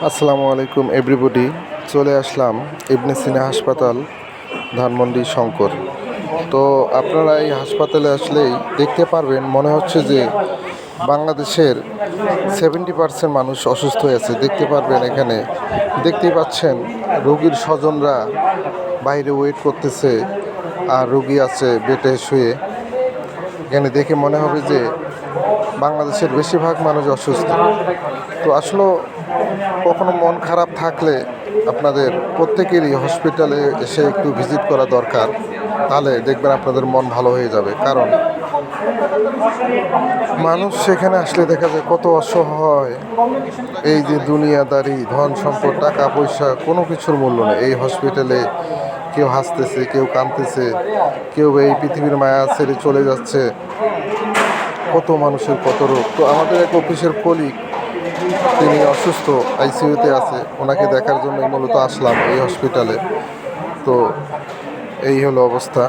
আসসালামু আলাইকুম এভরিবডি। চলে আসলাম ইবনে সিনা হাসপাতাল, ধানমন্ডি শঙ্কর। তো আপনারা এই হাসপাতালে আসলেই দেখতে পারবেন, মনে হচ্ছে যে বাংলাদেশের 70% মানুষ অসুস্থ হয়ে আছে। দেখতে পারবেন, এখানে দেখতেই পাচ্ছেন রোগীর স্বজনরা বাইরে ওয়েট করতেছে, আর রোগী আছে বেডে শুয়ে। এখানে দেখে মনে হবে যে বাংলাদেশের বেশিরভাগ মানুষ অসুস্থ। তো আসলে কখনো মন খারাপ থাকলে আপনাদের প্রত্যেকেরই হসপিটালে এসে একটু ভিজিট করা দরকার। তাহলে দেখবেন আপনাদের মন ভালো হয়ে যাবে। কারণ মানুষ সেখানে আসলে দেখা যায় কত অসহায়। এই যে দুনিয়াদারি, ধন সম্পদ, টাকা পয়সা, কোনো কিছুর মূল্য নেই। এই হসপিটালে কেউ হাসতেছে, কেউ কাঁদতেছে, কেউ এই পৃথিবীর মায়া ছেড়ে চলে যাচ্ছে। কত মানুষের কত রোগ। তো আমাদের এক অফিসের কলিগ, তিনি অসুস্থ, আইসিইউতে আছে। ওনাকে দেখার জন্য মূলত আসলাম এই হসপিটালে। তো এই হলো অবস্থা।